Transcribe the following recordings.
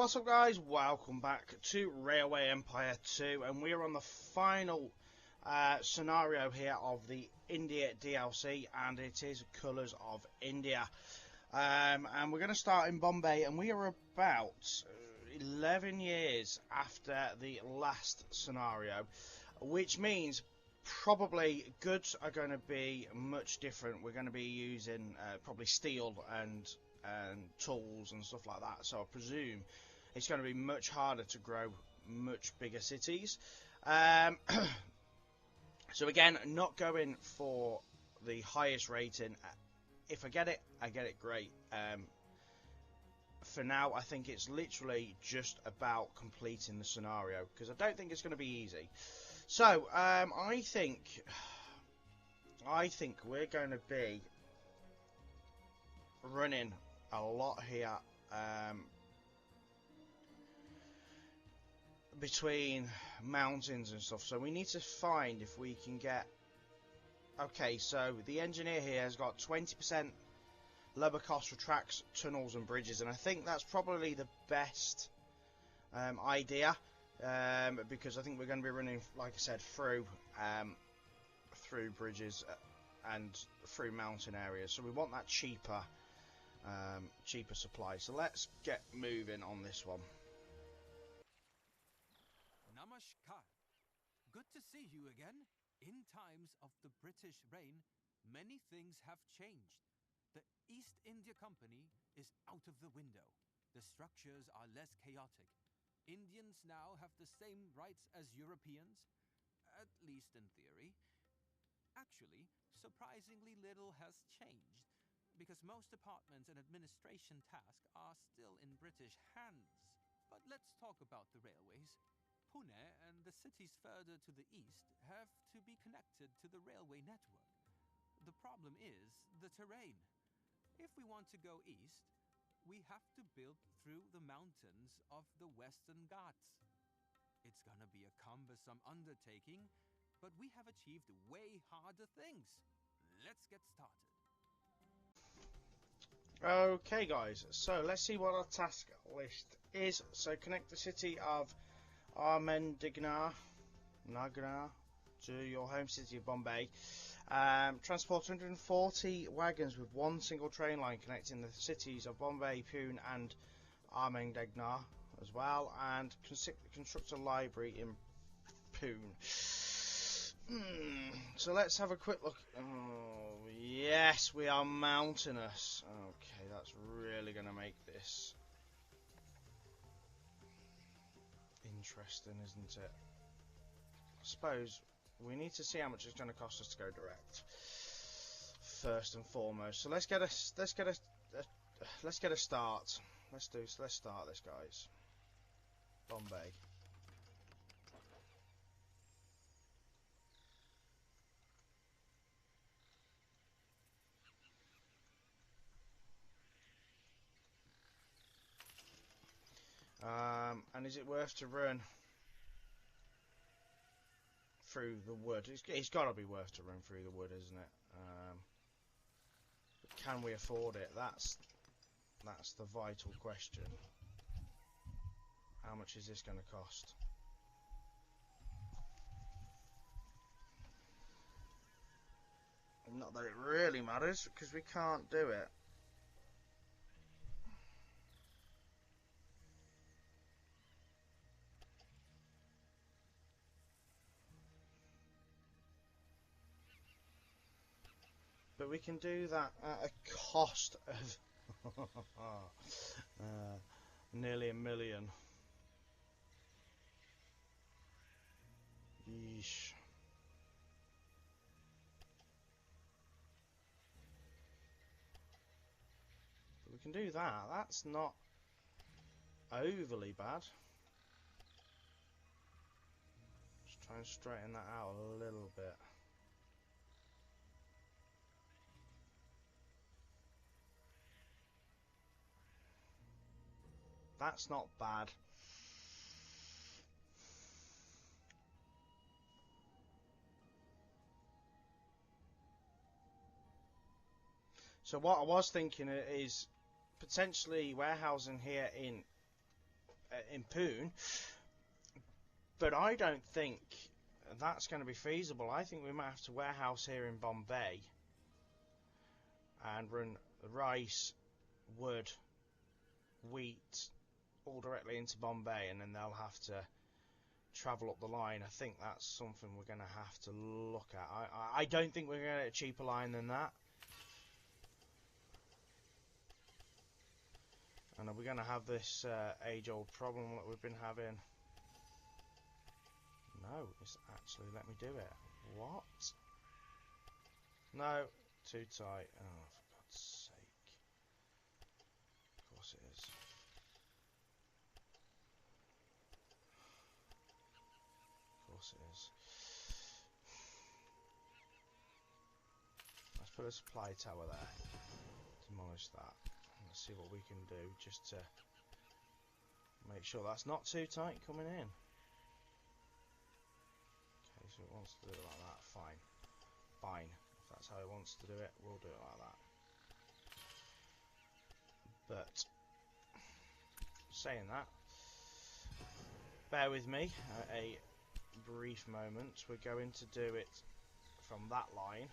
What's up guys, welcome back to Railway Empire 2 and we're on the final scenario here of the India DLC, and it is Colours of India. And we're going to start in Bombay, and we are about 11 years after the last scenario, which means probably goods are going to be much different. We're going to be using probably steel and tools and stuff like that, so I presume it's going to be much harder to grow much bigger cities. So again, not going for the highest rating. If I get it great. For now, I think it's literally just about completing the scenario, because I don't think it's going to be easy. So I think we're going to be running a lot here between mountains and stuff, so we need to find if we can get... Okay, so the engineer here has got 20% lower cost for tracks, tunnels and bridges, and I think that's probably the best idea, because I think we're going to be running, like I said, through bridges and through mountain areas, so we want that cheaper supply. So let's get moving on this one. Namaskar. Good to see you again. In times of the British reign, many things have changed. The East India Company is out of the window. The structures are less chaotic. Indians now have the same rights as Europeans, at least in theory. Actually, surprisingly little has changed, because most departments and administration tasks are still in British hands. But let's talk about the railways. Pune and the cities further to the east have to be connected to the railway network. The problem is the terrain. If we want to go east, we have to build through the mountains of the Western Ghats. It's gonna be a cumbersome undertaking, but we have achieved way harder things. Let's get started. Okay guys, so let's see what our task list is. So connect the city of Ahmednagar to your home city of Bombay. Transport 140 wagons with one single train line connecting the cities of Bombay, Pune and Ahmednagar as well, and construct a library in Pune. So let's have a quick look. Oh yes, we are mountainous. Okay, that's really going to make this interesting, isn't it? I suppose we need to see how much it's going to cost us to go direct first and foremost. So let's get a start. Let's start this, guys. Bombay. And is it worth to run through the wood? It's got to be worth to run through the wood, isn't it? But can we afford it? That's the vital question. How much is this going to cost? Not that it really matters, because we can't do it. But we can do that at a cost of nearly $1 million. Yeesh. But we can do that. That's not overly bad. Just try and straighten that out a little bit. That's not bad. So what I was thinking is potentially warehousing here in in Pune, but I don't think that's going to be feasible. I think we might have to warehouse here in Bombay and run rice, wood, wheat all directly into Bombay, and then they'll have to travel up the line. I think that's something we're going to have to look at. I don't think we're going to get a cheaper line than that. And are we going to have this age-old problem that we've been having? No, it's actually let me do it. What? No, too tight. Oh, for God's sake. Of course it is. Of course it is. Let's put a supply tower there. Demolish that. Let's see what we can do just to make sure that's not too tight coming in. Okay, so it wants to do it like that. Fine. Fine. If that's how it wants to do it, we'll do it like that. But, saying that, bear with me a brief moment. We're going to do it from that line.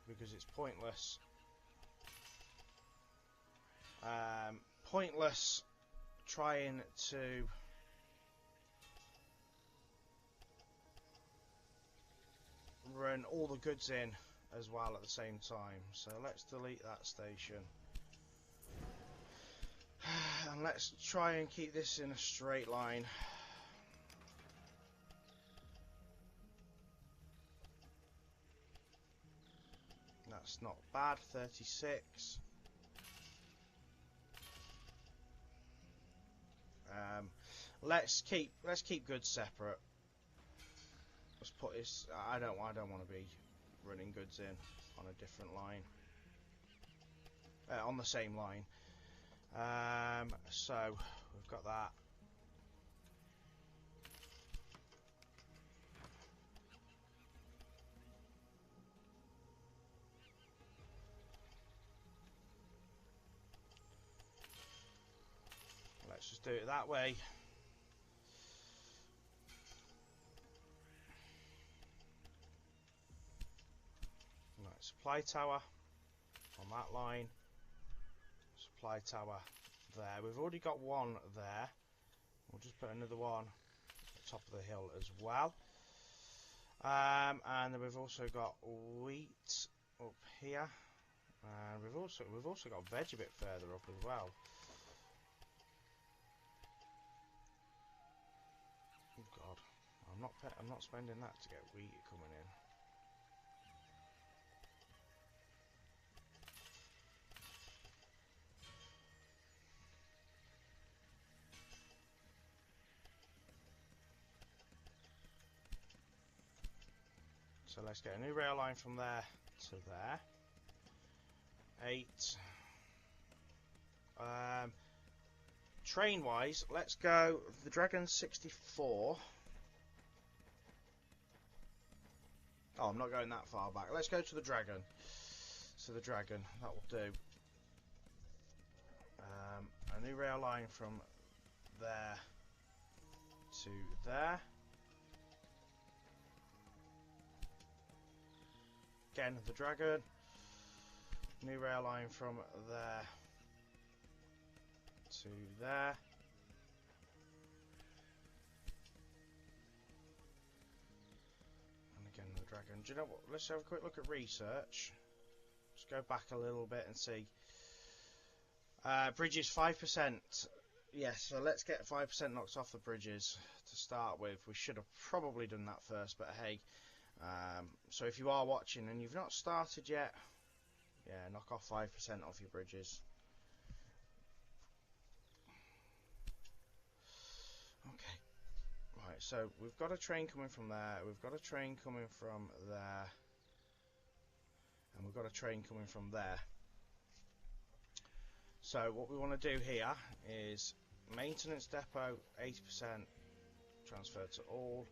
Because it's pointless. Pointless trying to run all the goods in as well at the same time. So let's delete that station. And let's try and keep this in a straight line. That's not bad. 36. Let's keep goods separate. Let's put this. I don't want to be running goods in on a different line. On the same line. So we've got that. Let's just do it that way. Right, supply tower on that line. Supply tower there. We've already got one there. We'll just put another one at the top of the hill as well. And then we've also got wheat up here. And we've also got veg a bit further up as well. Oh God, I'm not spending that to get wheat coming in. So let's get a new rail line from there to there. 8. Train wise, let's go the Dragon 64. Oh, I'm not going that far back. Let's go to the Dragon. So the Dragon, that will do. A new rail line from there to there. Again, the Dragon. New rail line from there to there. And again, the Dragon. Do you know what? Let's have a quick look at research. Let's go back a little bit and see. Bridges 5%. Yes, so let's get 5% knocked off the bridges to start with. We should have probably done that first, but hey. So if you are watching and you've not started yet, yeah, knock off 5% off your bridges. Okay. Right, so we've got a train coming from there, we've got a train coming from there, and we've got a train coming from there. So what we want to do here is maintenance depot 80% transfer to all.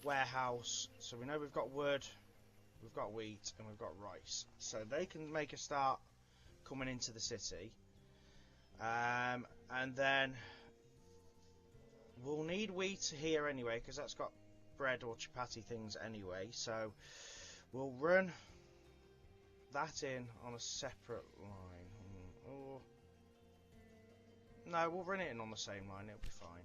Warehouse, so we know we've got wood, we've got wheat, and we've got rice, so they can make a start coming into the city. And then we'll need wheat here anyway, because that's got bread or chapati things anyway. So we'll run that in on a separate line. Or no, we'll run it in on the same line. It'll be fine.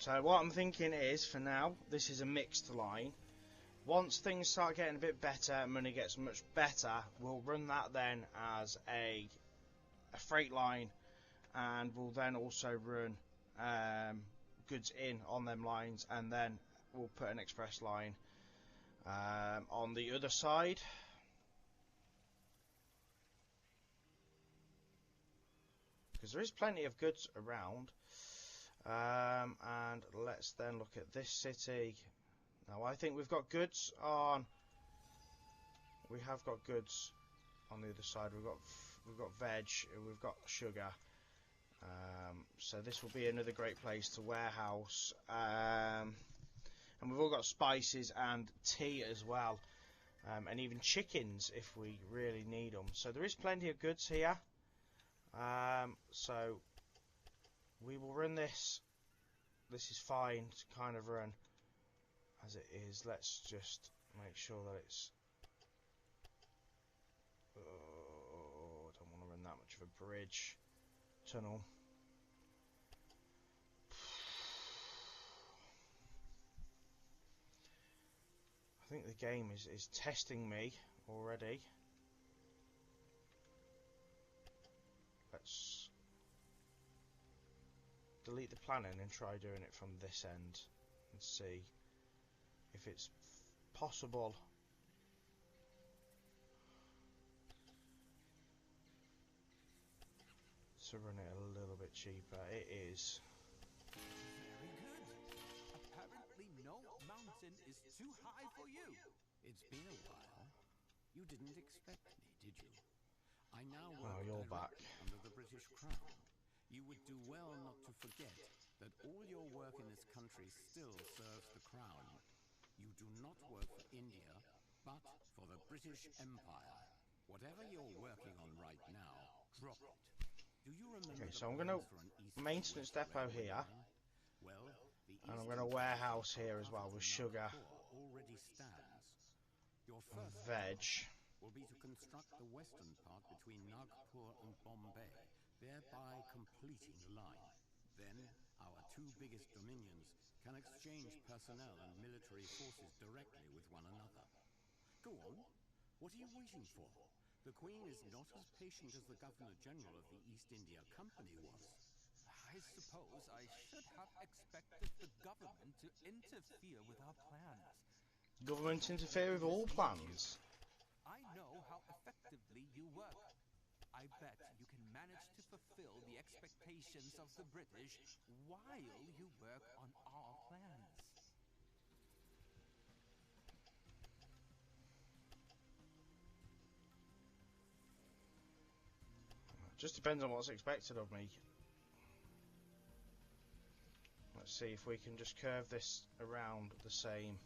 So what I'm thinking is, for now, this is a mixed line. Once things start getting a bit better, and money gets much better, we'll run that then as a freight line, and we'll then also run goods in on them lines, and then we'll put an express line on the other side. Because there is plenty of goods around. And let's then look at this city. Now I think we've got goods on. We have got goods on the other side. We've got veg. We've got sugar. So this will be another great place to warehouse. And we've all got spices and tea as well, and even chickens if we really need them. So there is plenty of goods here. So we will run this. This is fine to kind of run as it is. Let's just make sure that it's... Oh, I don't want to run that much of a bridge. Tunnel. I think the game is testing me already. Let's delete the planning and try doing it from this end and see if it's possible. To run it a little bit cheaper. It is. Very good. Apparently no mountain is too high for you. It's been a while. You didn't expect me, did you? I now work you're back. under the British Crown. You would do well not to forget that all your work in this country still serves the Crown. You do not work for India, but for the British Empire. Whatever you're working on right now, drop it. Do you remember? Okay, so I'm going to maintenance depot here. Well, and I'm going to warehouse here as well with sugar already stands. Your and first veg. will be to construct the western part between Nagpur and Bombay, thereby completing the line. Then, our two biggest dominions can exchange personnel and military forces directly with one another. Go on. What are you waiting for? The Queen is not as patient as the Governor-General of the East India Company was. I suppose I should have expected the government to interfere with our plans. Government interfere with all plans. I know how effectively you work. I bet you can manage to fulfill the expectations of the British while you work on our plans. Just depends on what's expected of me. Let's see if we can just curve this around the same.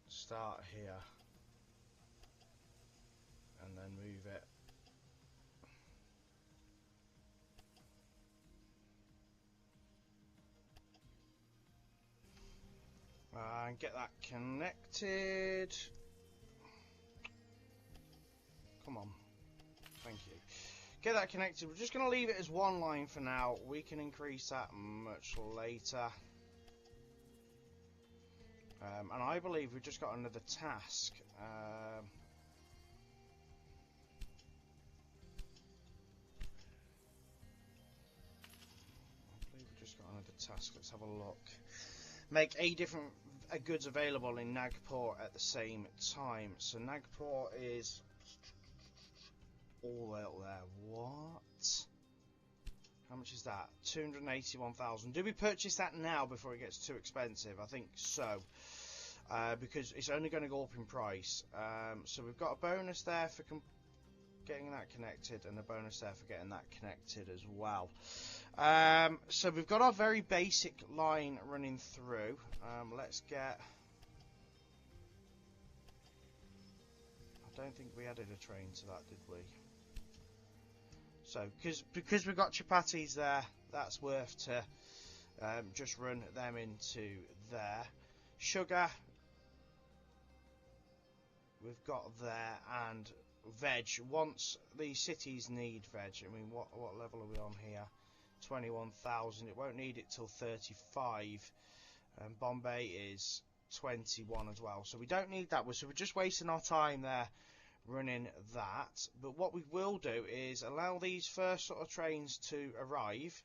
Start here. And then move it. And get that connected. Come on. Thank you. Get that connected. We're just going to leave it as one line for now. We can increase that much later. And I believe we've just got another task. It's got another task. Let's have a look. Make 8 different goods available in Nagpur at the same time. So Nagpur is all the way up there. What? How much is that? 281,000. Do we purchase that now before it gets too expensive? I think so. Because it's only going to go up in price. So we've got a bonus there for getting that connected, and a bonus there for getting that connected as well. So we've got our very basic line running through. Let's get... I don't think we added a train to that, did we? So, because we've got chapatis there, that's worth to just run them into there. Sugar, we've got there, and veg. Once the cities need veg, I mean, what level are we on here? 21,000. It won't need it till 35. And Bombay is 21 as well. So we don't need that. So we're just wasting our time there running that. But what we will do is allow these first sort of trains to arrive.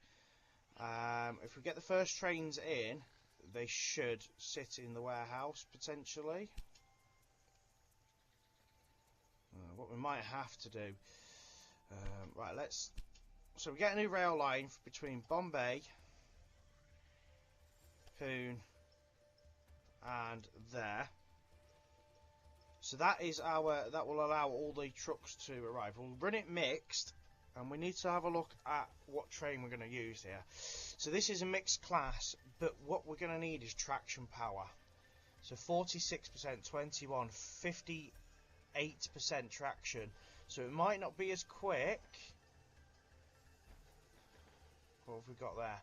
If we get the first trains in, they should sit in the warehouse potentially. What we might have to do, right, so we get a new rail line between Bombay, Pune and there. So that will allow all the trucks to arrive. We'll run it mixed, and we need to have a look at what train we're going to use here. So this is a mixed class, but what we're going to need is traction power. So 46%, 21, 58% traction. So it might not be as quick. What have we got there?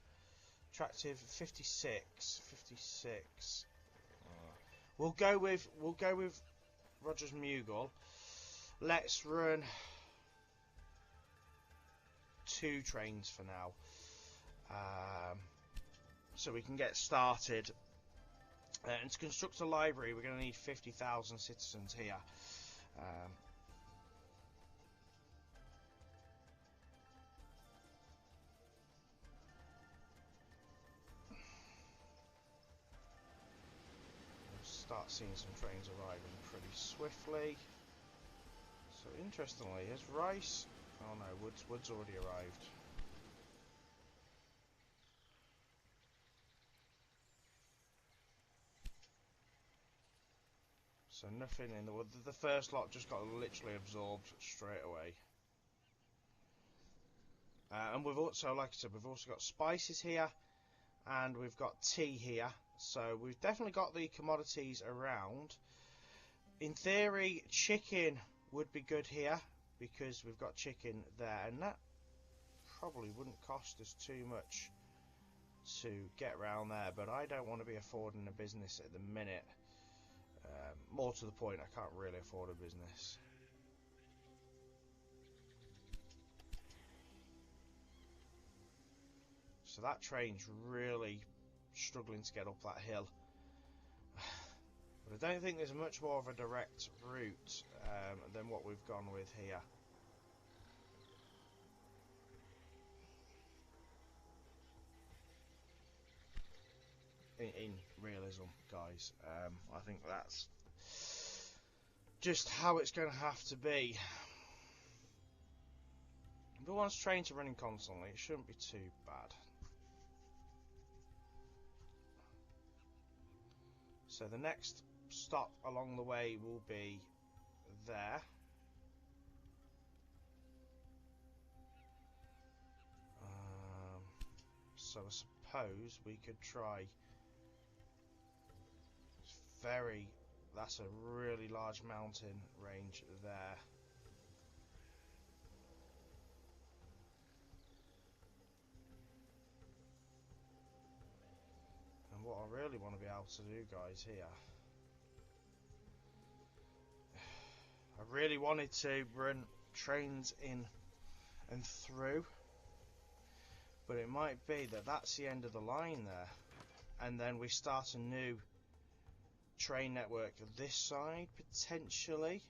Tractive 56. We'll go with Rogers Mughal. Let's run 2 trains for now, so we can get started. And to construct a library, we're going to need 50,000 citizens here. Start seeing some trains arriving pretty swiftly. So interestingly, has rice... Oh no, wood's already arrived. So nothing in the wood. The first lot just got literally absorbed straight away. And we've also, like I said, we've also got spices here, and we've got tea here. So we've definitely got the commodities around. In theory, chicken would be good here, because we've got chicken there, and that probably wouldn't cost us too much to get around there, but I don't want to be affording a business at the minute. More to the point, I can't really afford a business. So that train's really struggling to get up that hill. But I don't think there's much more of a direct route than what we've gone with here. In realism, guys, I think that's just how it's going to have to be. But once trains are running constantly, it shouldn't be too bad. So the next stop along the way will be there. So I suppose we could try. That's a really large mountain range there. And what I really want to be able to do, guys, here, I really wanted to run trains in and through, but it might be that that's the end of the line there, and then we start a new train network this side potentially.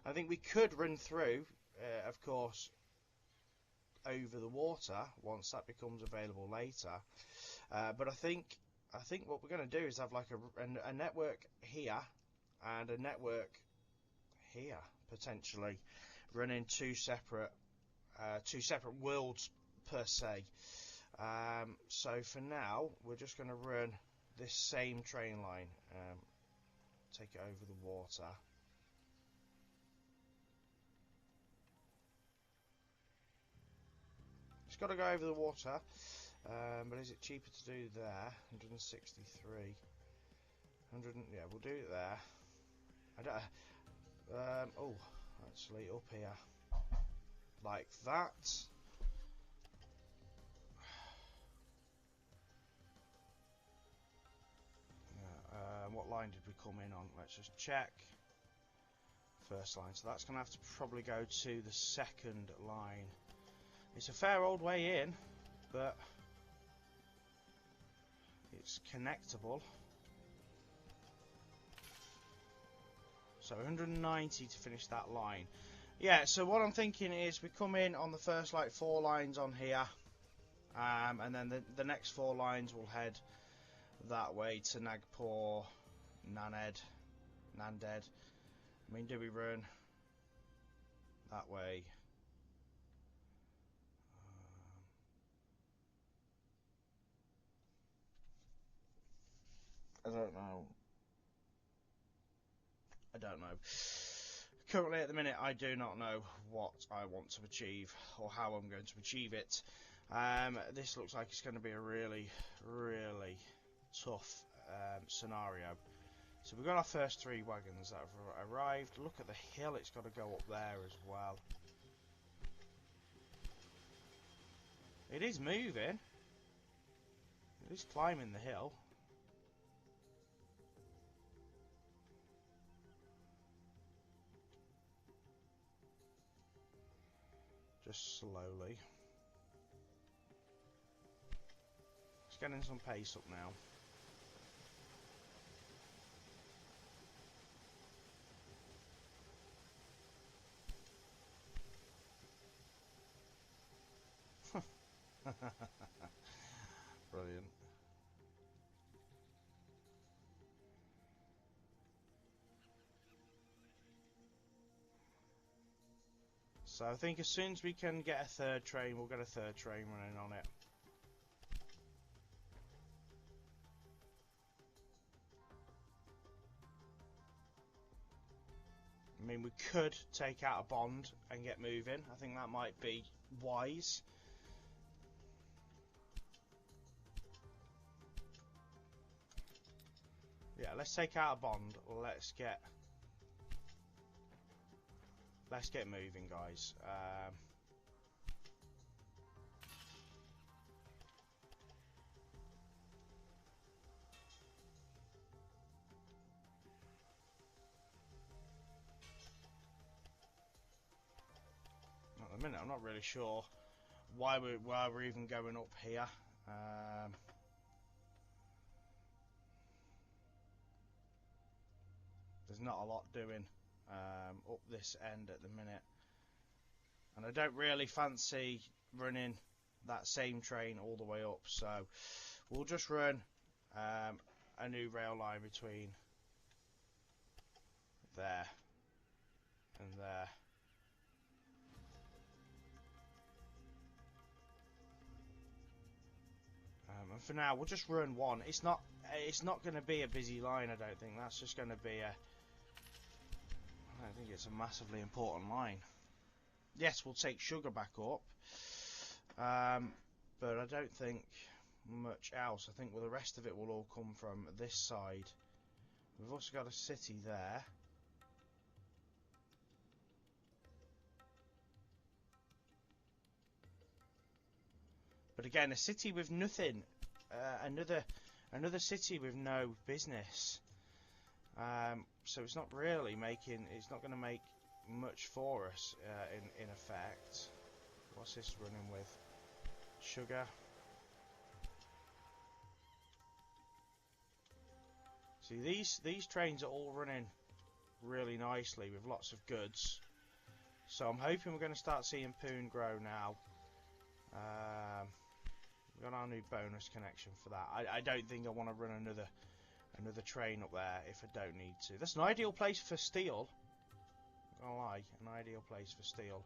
I think we could run through, of course, over the water once that becomes available later. But I think what we're going to do is have like a network here and a network here potentially, running two separate worlds per se. So for now, we're just going to run this same train line, take it over the water. It's got to go over the water, but is it cheaper to do there? 163. 100. Yeah, we'll do it there. I don't. Oh, actually, up here, like that. What line did we come in on? Let's just check. First line, so that's going to have to probably go to the second line. It's a fair old way in, but it's connectable. So 190 to finish that line. Yeah, so what I'm thinking is we come in on the first like 4 lines on here, and then the next 4 lines will head that way to Nagpur, Nanded. I mean, do we run that way? I don't know. Currently, at the minute, I do not know what I want to achieve or how I'm going to achieve it. This looks like it's going to be a really, really tough scenario. So we've got our first 3 wagons that have arrived. Look at the hill, it's got to go up there as well. It is moving. It is climbing the hill. Just slowly. It's getting some pace up now. Brilliant. So I think as soon as we can get a 3rd train, we'll get a 3rd train running on it. I mean, we could take out a bond and get moving. I think that might be wise. Yeah, let's take out a bond. Let's get moving, guys. At the minute, I'm not really sure why we're even going up here. There's not a lot doing up this end at the minute, and I don't really fancy running that same train all the way up, so we'll just run a new rail line between there and there. And for now, we'll just run one. It's not going to be a busy line, I don't think. That's just going to be a... I don't think it's a massively important line. Yes, we'll take sugar back up, but I don't think much else. I think the rest of it will all come from this side. We've also got a city there. But again, a city with nothing, another city with no business. So it's not really making. It's not going to make much for us in effect. What's this running with? Sugar. See, these trains are all running really nicely with lots of goods. So I'm hoping we're going to start seeing Pune grow now. We got our new bonus connection for that. I don't think I want to run another train up there if I don't need to. That's an ideal place for steel. I'm not gonna lie, an ideal place for steel.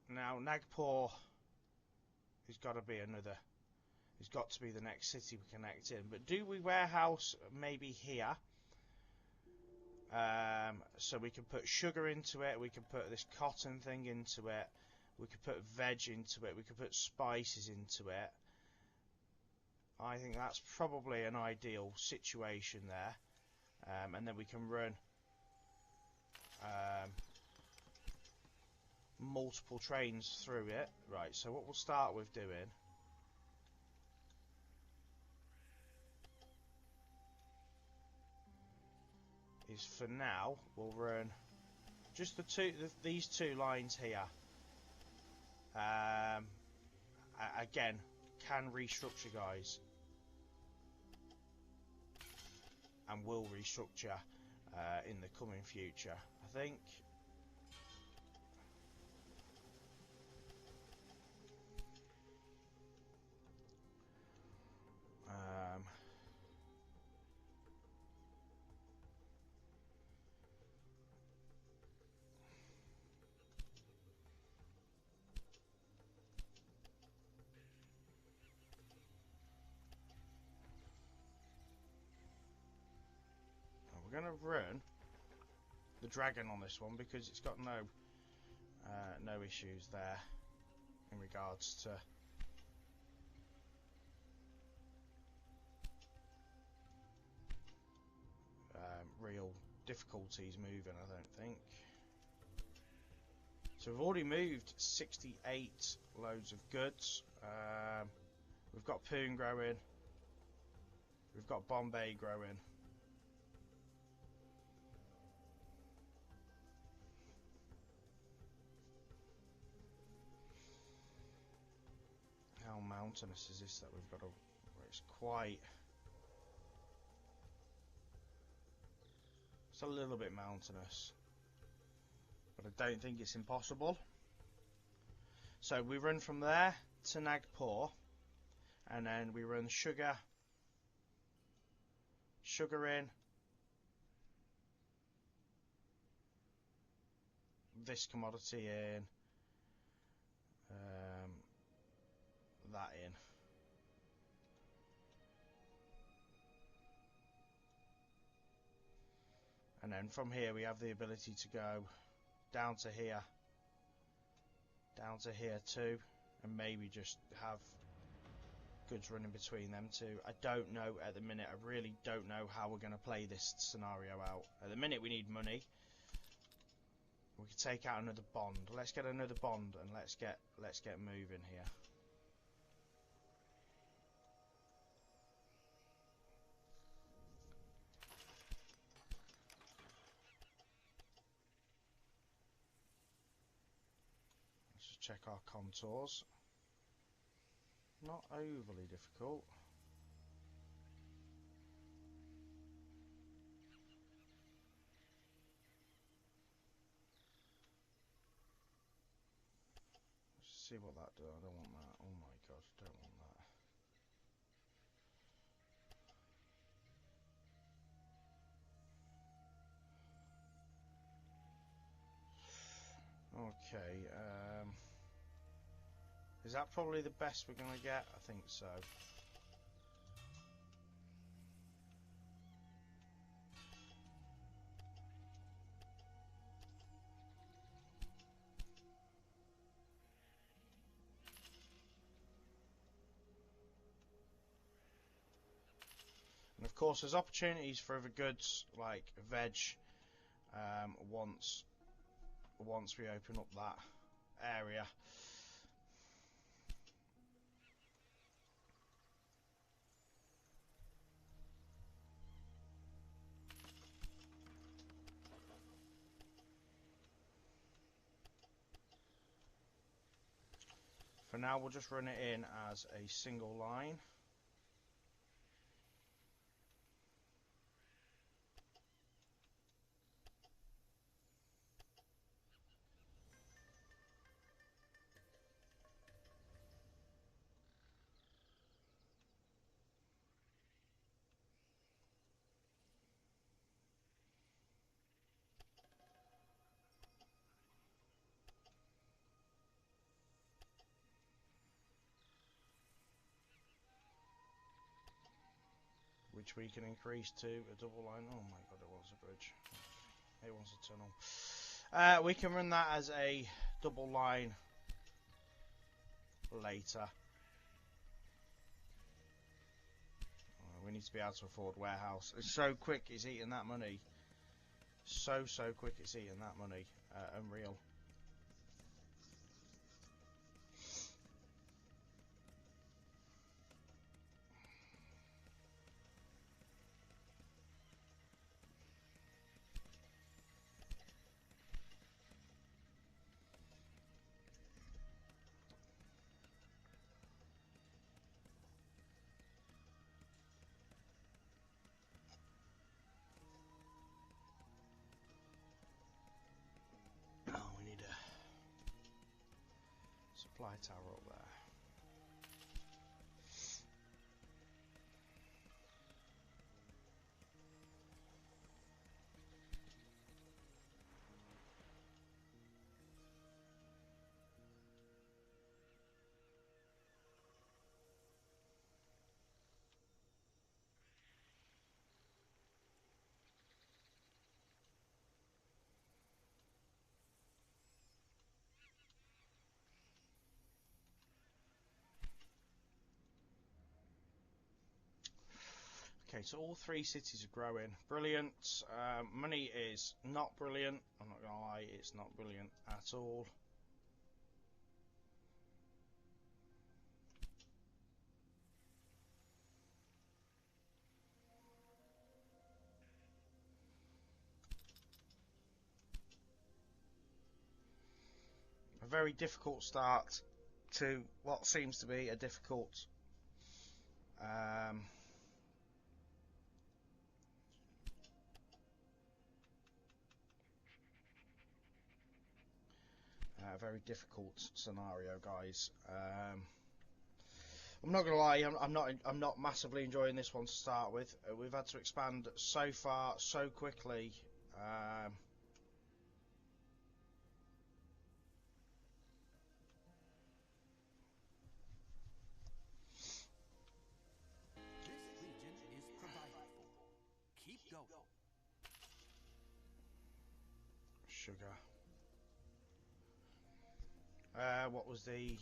Now Nagpur has got to be another. It's got to be the next city we connect in. But do we warehouse maybe here? So we can put sugar into it. We can put this cotton thing into it. We could put veg into it. We could put spices into it. I think that's probably an ideal situation there. And then we can run multiple trains through it. Right, so what we'll start with doing is, for now, we'll run just these two lines here. Again, can restructure, guys, and will restructure in the coming future, I think. We're going to run the dragon on this one because it's got no issues there in regards to real difficulties moving, I don't think. So we've already moved 68 loads of goods. We've got Pune growing. We've got Bombay growing. How mountainous is this that we've got to... It's quite... It's a little bit mountainous, but I don't think it's impossible. So we run from there to Nagpur, and then we run sugar in, this commodity in, that in. And then from here we have the ability to go down to here too, and maybe just have goods running between them two. I don't know at the minute. I really don't know how we're going to play this scenario out. At the minute we need money. We could take out another bond. Let's get another bond and let's get moving here. Check our contours. Not overly difficult. Let's see what that does. I don't want that. Oh my god, don't want that. Okay, is that probably the best we're going to get? I think so. And of course there's opportunities for other goods like veg once we open up that area. For now we'll just run it in as a single line. which we can increase to a double line. Oh my god, it wants a bridge. It wants a tunnel. We can run that as a double line later. We need to be able to afford warehouse. It's so quick, it's eating that money. So quick, it's eating that money. Unreal. Supply tower up there. Okay, so all three cities are growing. Brilliant. Money is not brilliant. I'm not going to lie, it's not brilliant at all. A very difficult start to what seems to be a difficult very difficult scenario, guys. I'm not gonna lie, I'm not massively enjoying this one to start with. We've had to expand so far so quickly. This region is provided for. Keep going. Sugar. What was the...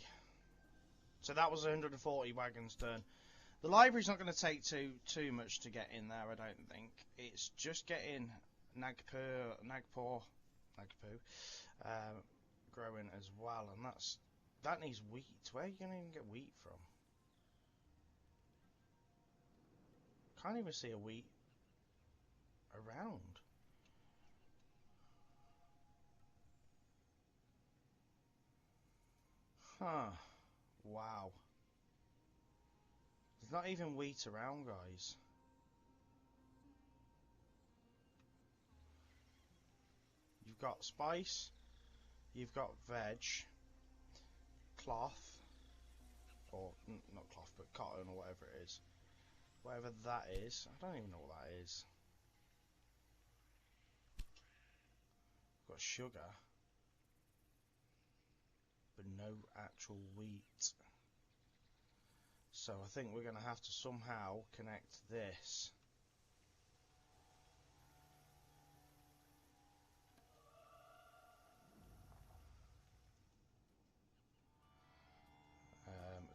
So that was 140 wagons turn. The library's not going to take too much to get in there, I don't think. It's just getting Nagpur growing as well, and that needs wheat. Where are you going to even get wheat from? Can't even see a wheat around. Huh. Wow. There's not even wheat around, guys. You've got spice, you've got veg, cloth, or not cloth, but cotton or whatever it is. Whatever that is. I don't even know what that is. We've got sugar, but no actual wheat. So I think we're going to have to somehow connect this.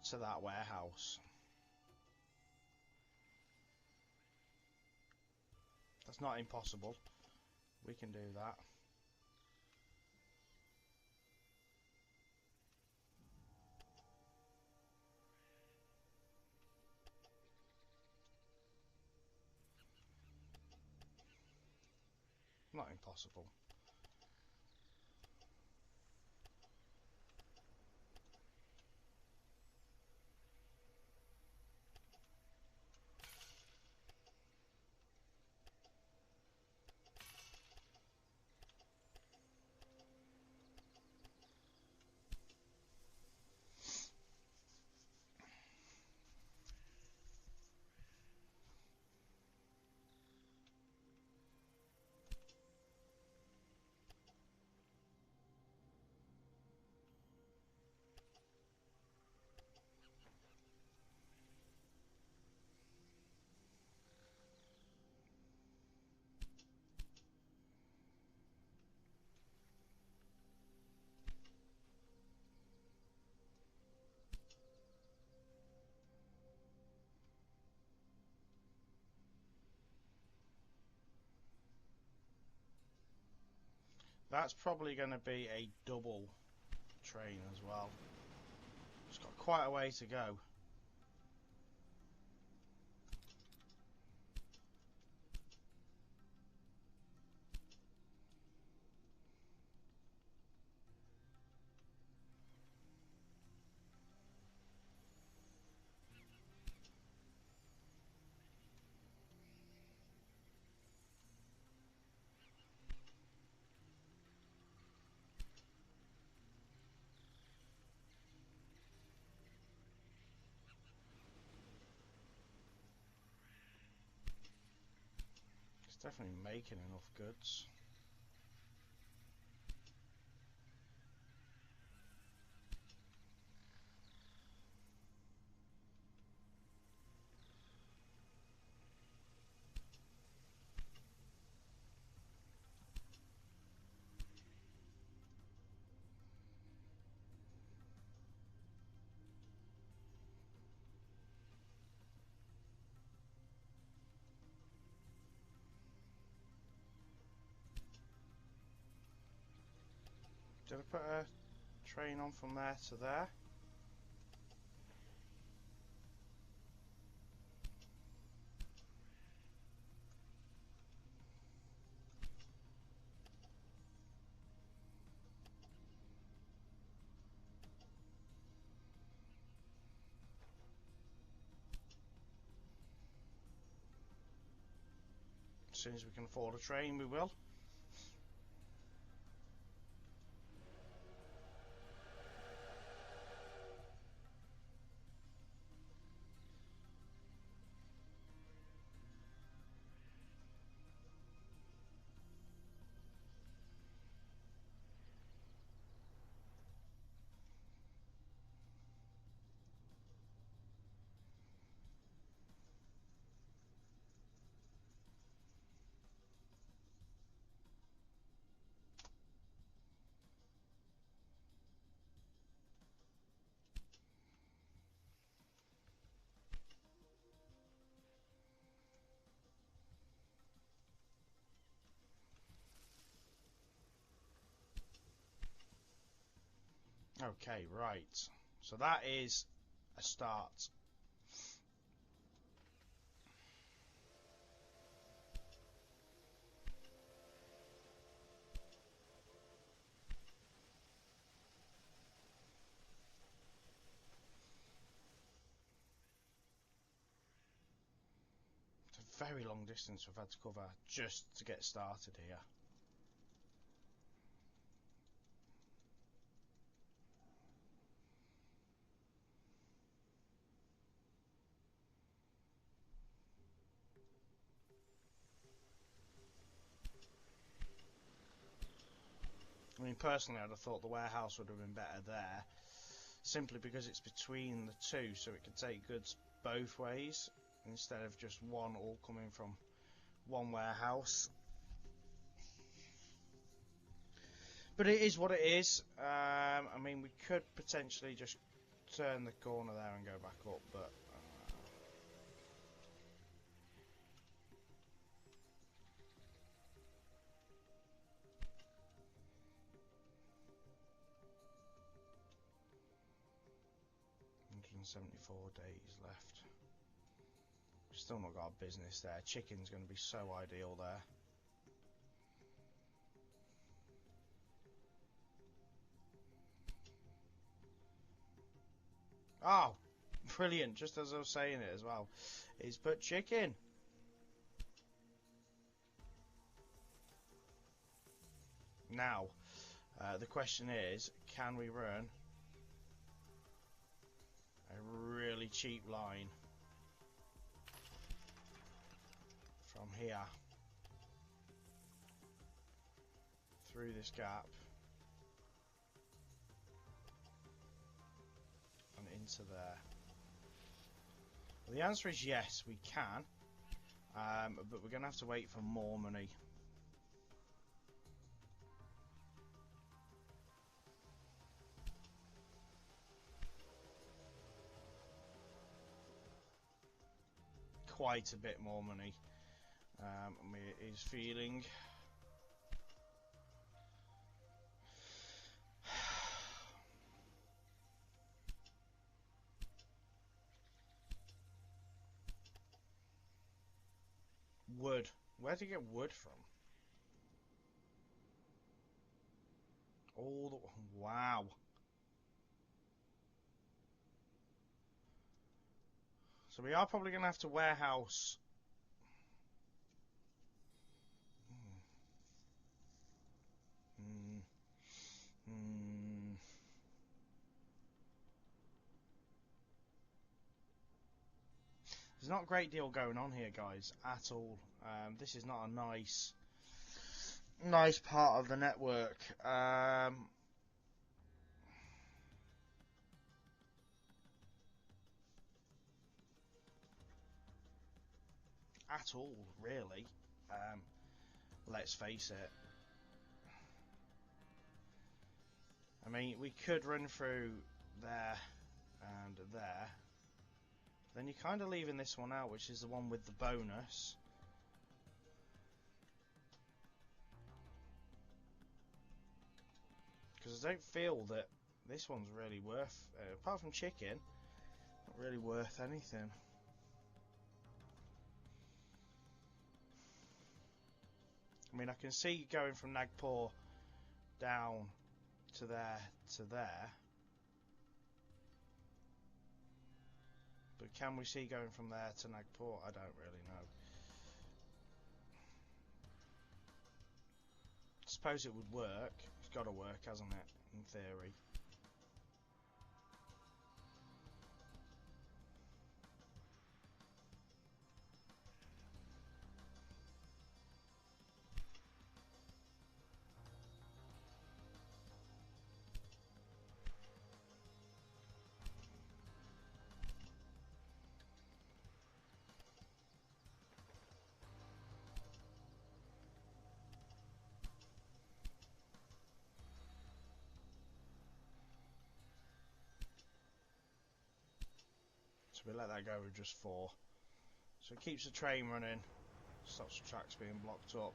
To that warehouse. That's not impossible. We can do that. Not impossible. That's probably going to be a double train as well. It's got quite a way to go. Definitely making enough goods. Did I put a train on from there to there? As soon as we can afford a train, we will. Okay, right. So that is a start. It's a very long distance we've had to cover just to get started here. I mean, personally, I'd have thought the warehouse would have been better there, simply because it's between the two, so it could take goods both ways, instead of just one all coming from one warehouse. But it is what it is. I mean, we could potentially just turn the corner there and go back up, but... 174 days left. We've still not got a business there. Chicken's going to be so ideal there. Oh, brilliant. Just as I was saying it as well. Is put chicken. Now, the question is, can we run a really cheap line from here through this gap and into there? Well, the answer is yes, we can, but we're going to have to wait for more money. Quite a bit more money. It is feeling wood. Where do you get wood from? All the... Wow. So we are probably going to have to warehouse... There's not a great deal going on here, guys, at all. This is not a nice part of the network. At all, really. Let's face it. I mean, we could run through there and there. Then you're kind of leaving this one out, which is the one with the bonus. Because I don't feel that this one's really worth, apart from chicken, not really worth anything. I mean, I can see going from Nagpur down to there to there. But can we see going from there to Nagpur? I don't really know. I suppose it would work. It's got to work, hasn't it? In theory. So we let that go with just 4. So it keeps the train running, stops the tracks being blocked up.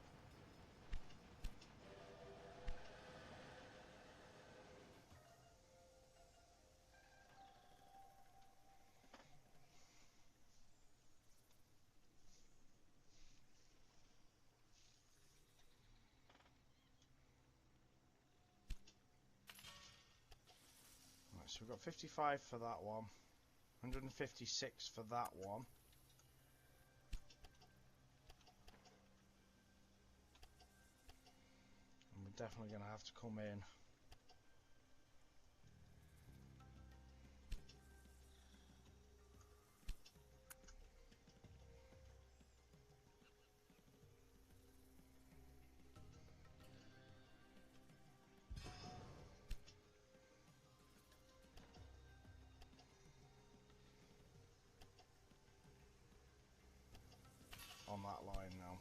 Right, so we've got 55 for that one. 156 for that one. And we're definitely going to have to come in. On that line now.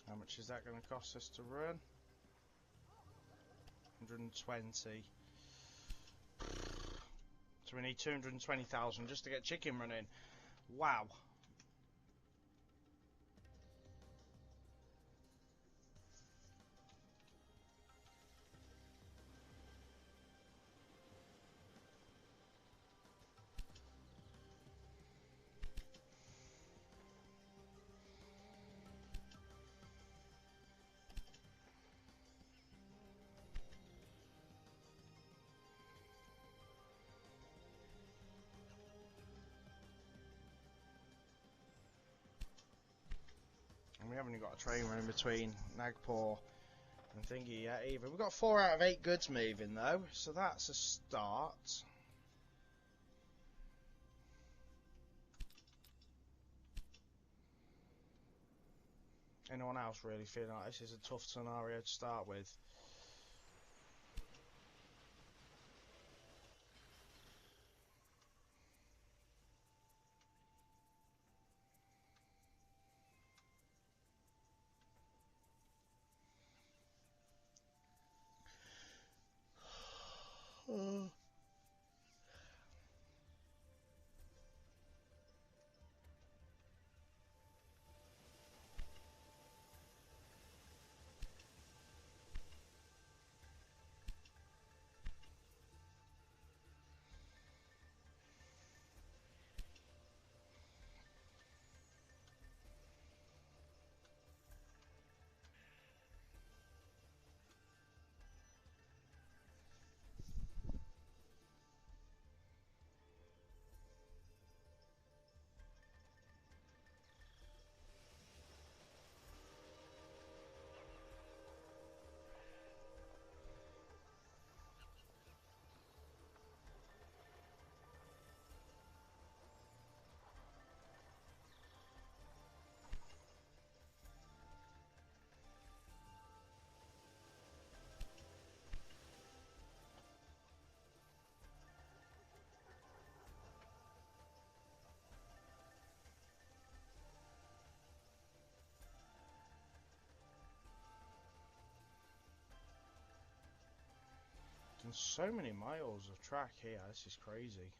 How much is that going to cost us to run? 120. So we need 220,000 just to get chicken running. Wow. And we haven't even got a train running between Nagpur and thingy yet either. We've got 4 out of 8 goods moving though, so that's a start. Anyone else really feeling like this is a tough scenario to start with? So many miles of track here. This is crazy.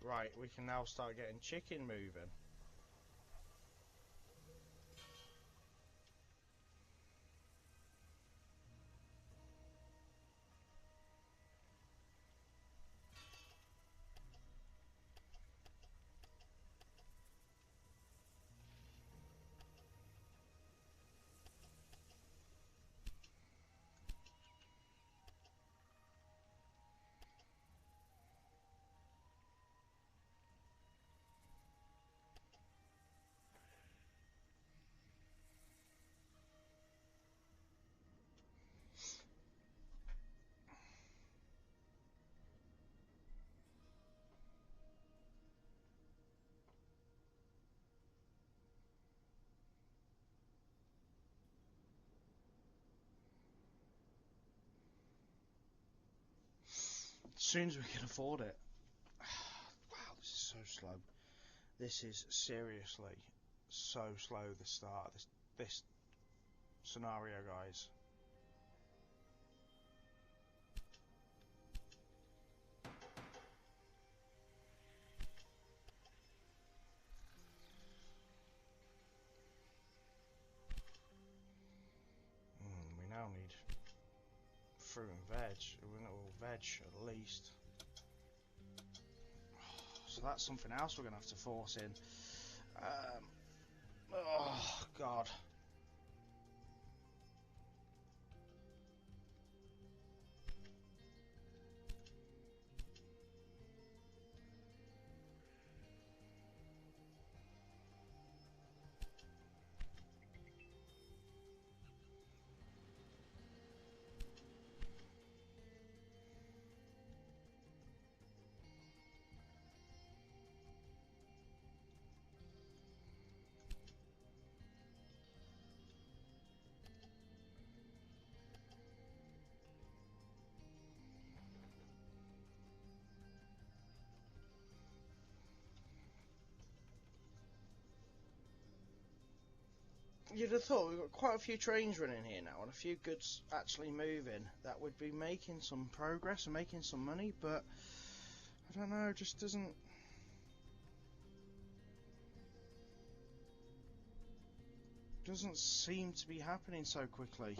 Right, we can now start getting chicken moving. As soon as we can afford it. Wow, this is so slow. This is seriously so slow, the start of this scenario, guys. We now need fruit and veg. Well, veg at least. So that's something else we're going to have to force in. Oh, God. You'd have thought we've got quite a few trains running here now and a few goods actually moving that would be making some progress and making some money, but I don't know, it just doesn't seem to be happening so quickly.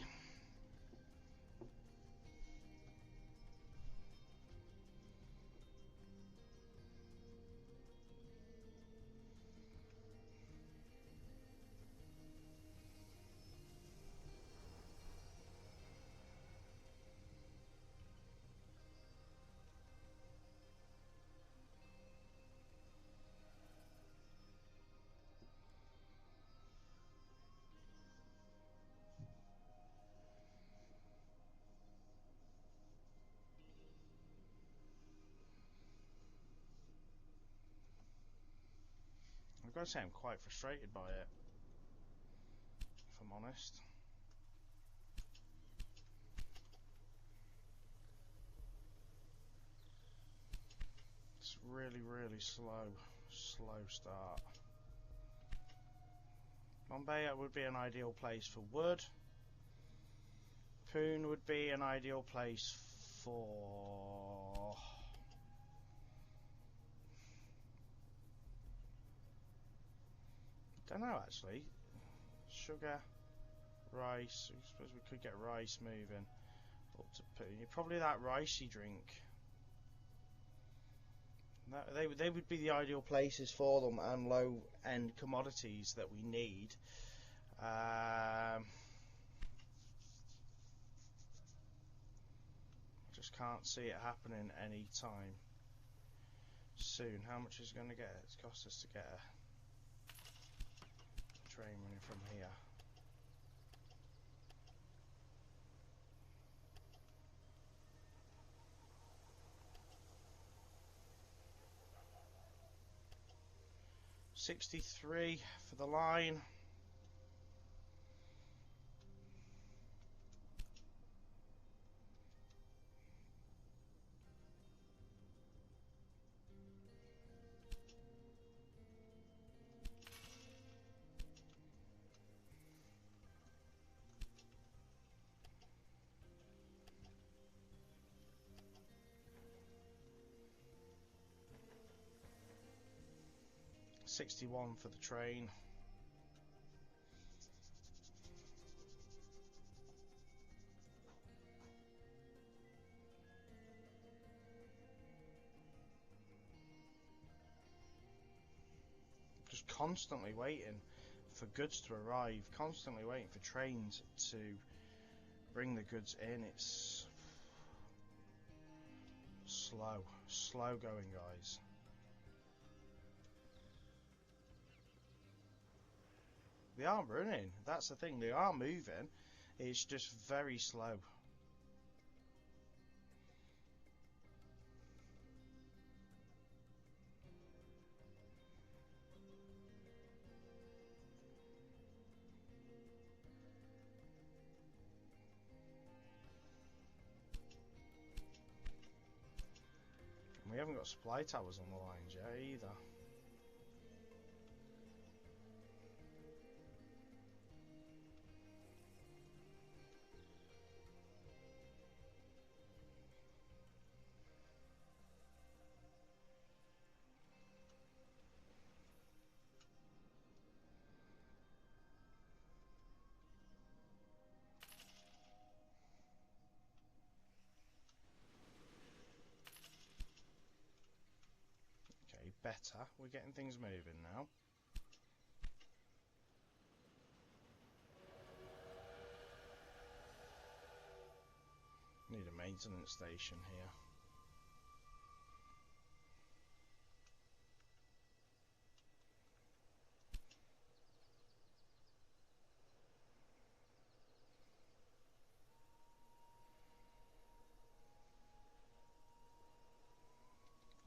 I've got to say I'm quite frustrated by it, if I'm honest. It's really, really slow start. Bombay would be an ideal place for wood. Pune would be an ideal place for... I don't know actually. Sugar, rice, I suppose we could get rice moving. Up to Pune. Probably that ricey drink. They would be the ideal places for them, and low-end commodities that we need. Just can't see it happening any time soon. How much is it going to get? It's cost us to get a train running from here. $63 for the line. $61 for the train. Just constantly waiting for goods to arrive, constantly waiting for trains to bring the goods in. It's slow going, guys. They are running, that's the thing, they are moving, it's just very slow. And we haven't got supply towers on the lines yet either. Better, we're getting things moving now. Need a maintenance station here.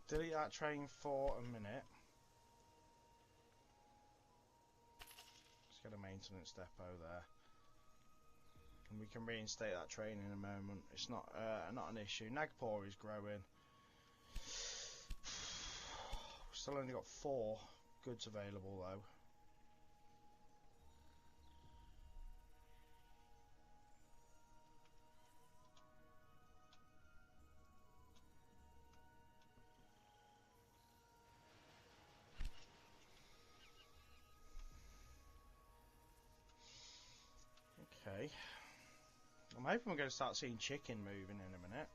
Delete that train for a minute. Let's get a maintenance depot there, and we can reinstate that train in a moment. It's not an issue. Nagpur is growing. We've still only got 4 goods available though. Okay, I'm hoping we're going to start seeing chicken moving in a minute.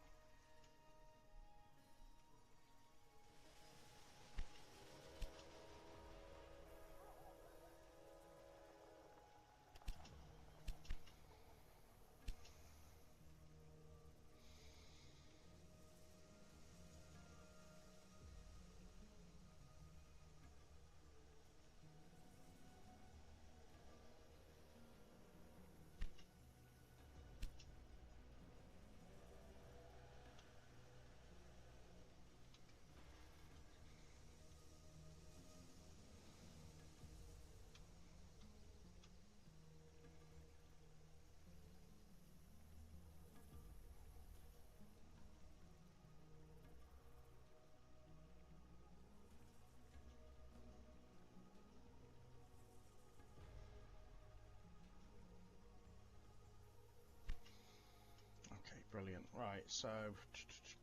Brilliant. Right, so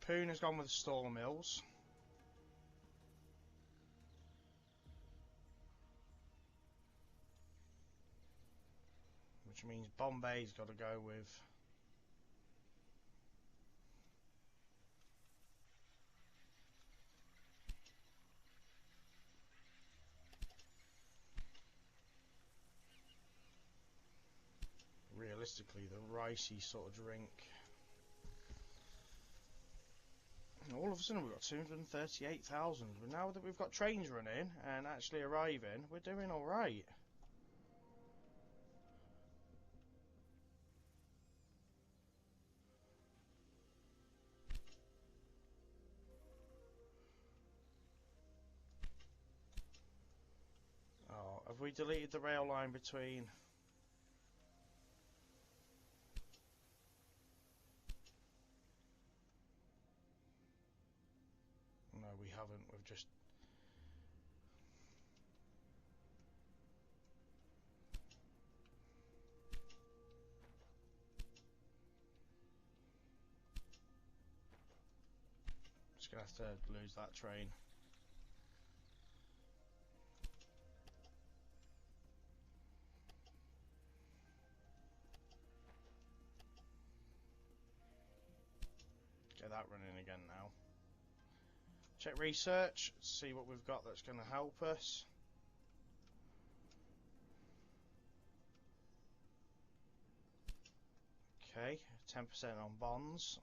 Pune has gone with Store Mills. Which means Bombay's got to go with realistically the ricey sort of drink. And all of a sudden we've got 238,000. But now that we've got trains running and actually arriving, we're doing alright. Oh, have we deleted the rail line between... No, we haven't. We've just... Just gonna have to lose that train. Get that running again now. Check research, see what we've got that's going to help us. Okay, 10% on bonds.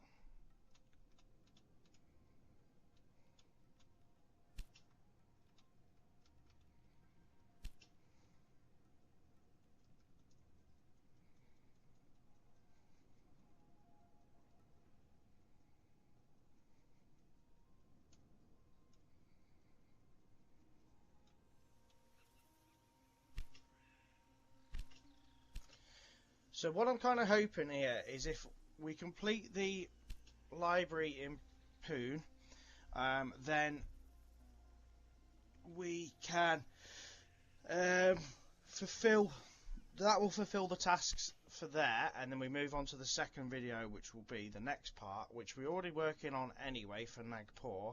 So what I'm kind of hoping here is if we complete the library in Pune, then we can fulfill the tasks for there, and then we move on to the second video, which will be the next part, which we're already working on anyway for Nagpur.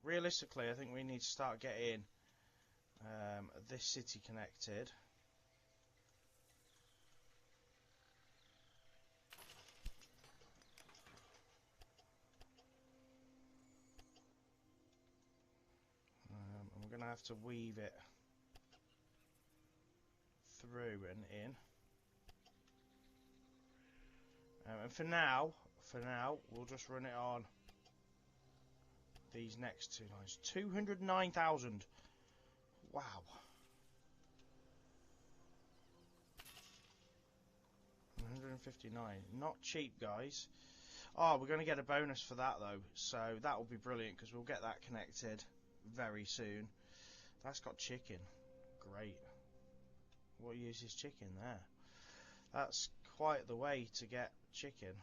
Realistically, I think we need to start getting this city connected. And we're going to have to weave it through and in. And for now, we'll just run it on these next two lines. 209,000. Wow. $159. Not cheap, guys. Oh, we're going to get a bonus for that, though. So that will be brilliant, because we'll get that connected very soon. That's got chicken. Great. What use is chicken there? That's quite the way to get chicken.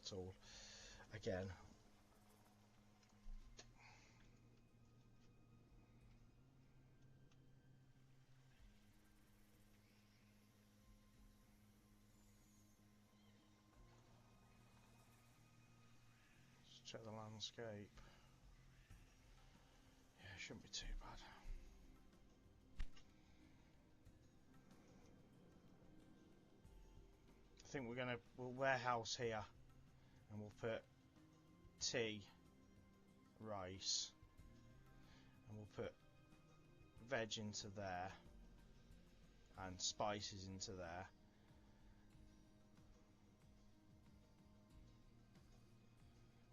At all again. Let's check the landscape. Yeah, it shouldn't be too bad. I think we'll warehouse here, and we'll put tea, rice, and we'll put veg into there and spices into there.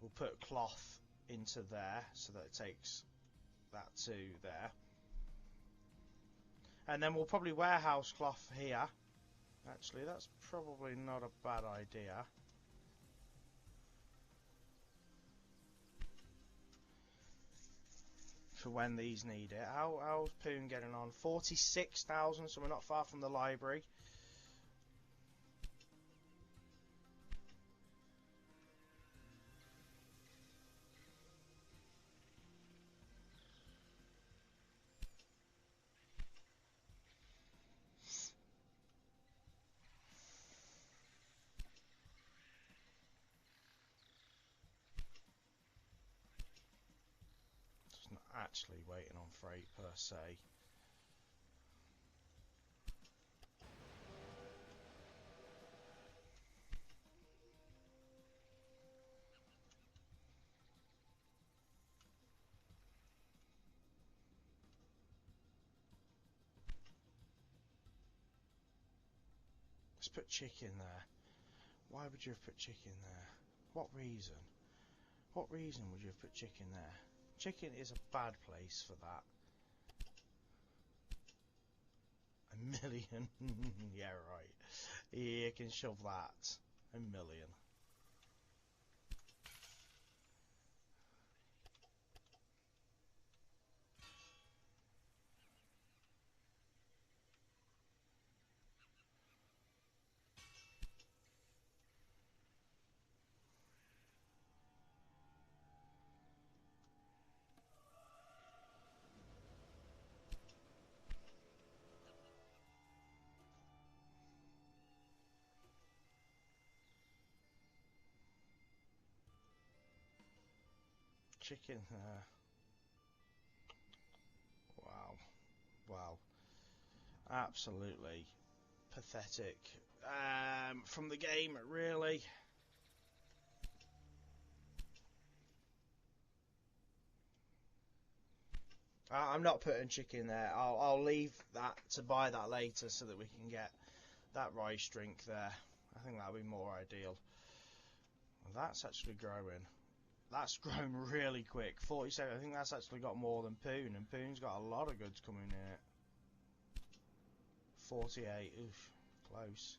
We'll put cloth into there so that it takes that to there, and then we'll probably warehouse cloth here. Actually, that's probably not a bad idea. For when these need it. How's Pune getting on? 46,000, so we're not far from the library. actually waiting on freight per se. Let's put chicken there. Why would you have put chicken there? What reason? What reason would you have put chicken there? Chicken is a bad place for that. A million? Yeah, right. You can shove that. A million. Chicken there. Wow. Wow. Absolutely pathetic. From the game, really. I'm not putting chicken there. I'll leave that to buy that later so that we can get that rice drink there. I think that'll be more ideal. That's actually growing. That's grown really quick. 47. I think that's actually got more than Pune, and Pune's got a lot of goods coming in it. 48. Oof, close.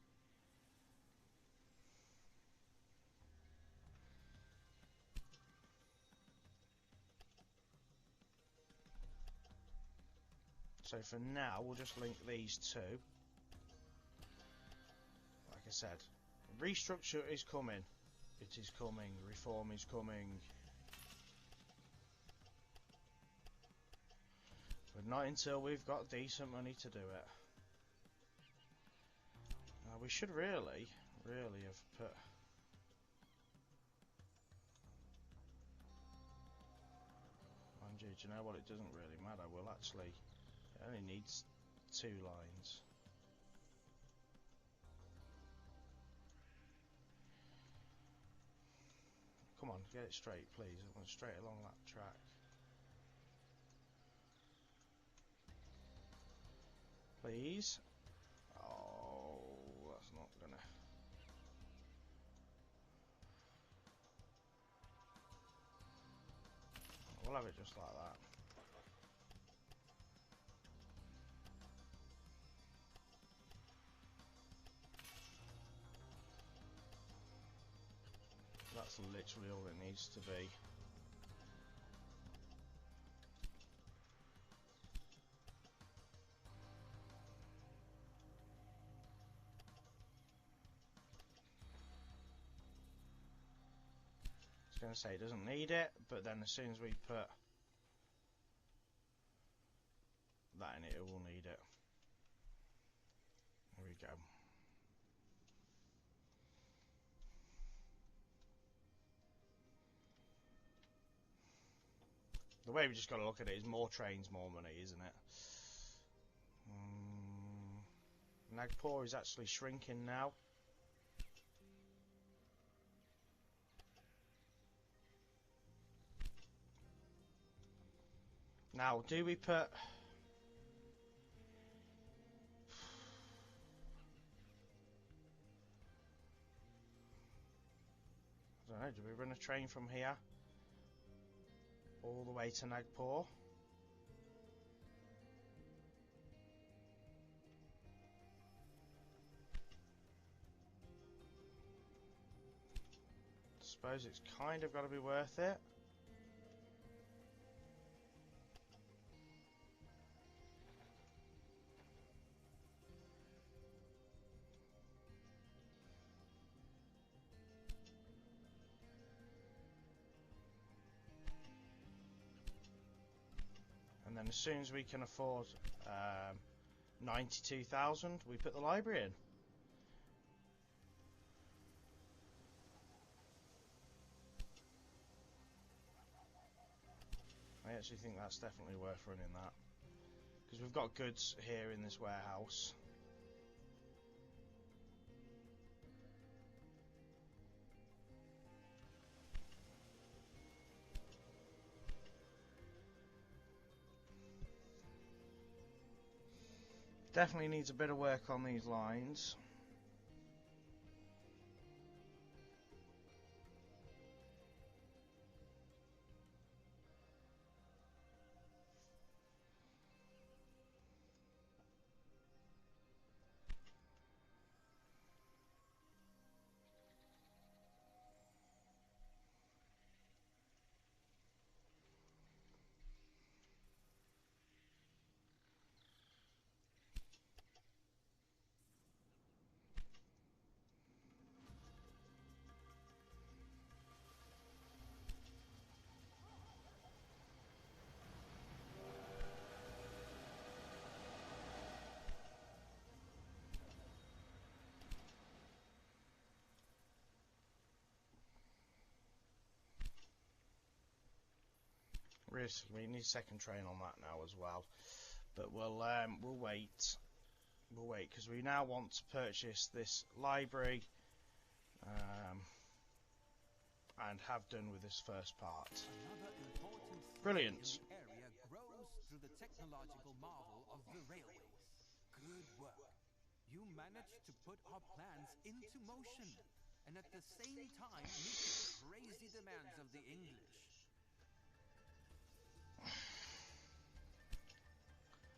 So for now, we'll just link these two. Like I said, restructure is coming. It is coming. Reform is coming. But not until we've got decent money to do it. We should really have put... Mind you, do you know what? It doesn't really matter. We'll actually... It only needs 2 lines. Come on, get it straight, please. I want straight along that track. Please. Oh, that's not gonna... We'll have it just like that. That's literally all it needs to be. I was going to say it doesn't need it, but then as soon as we put that in it, it will need it. There we go. The way we just got to look at it is more trains, more money, isn't it? Nagpur is actually shrinking now. Now, do we put... I don't know, do we run a train from here all the way to Nagpur? Suppose it's kind of got to be worth it. And then as soon as we can afford 92,000, we put the library in. I actually think that's definitely worth running that, because we've got goods here in this warehouse. Definitely needs a bit of work on these lines. We need a second train on that now as well, but we'll wait. We'll wait because we now want to purchase this library and have done with this first part. Another important Brilliant. in the area grows through the technological marvel of the railways. Good work. You managed to put our plans into motion, and at the same time meet the crazy demands of the English.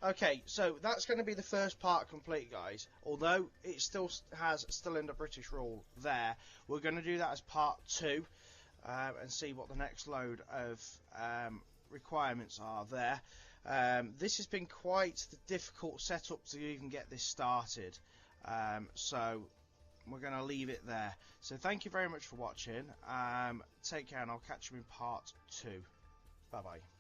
Okay, so that's going to be the first part complete, guys. Although it still has still under British rule there, we're going to do that as part 2 and see what the next load of requirements are there. This has been quite the difficult setup to even get this started, so we're going to leave it there. So thank you very much for watching. Take care, and I'll catch you in part 2. Bye bye.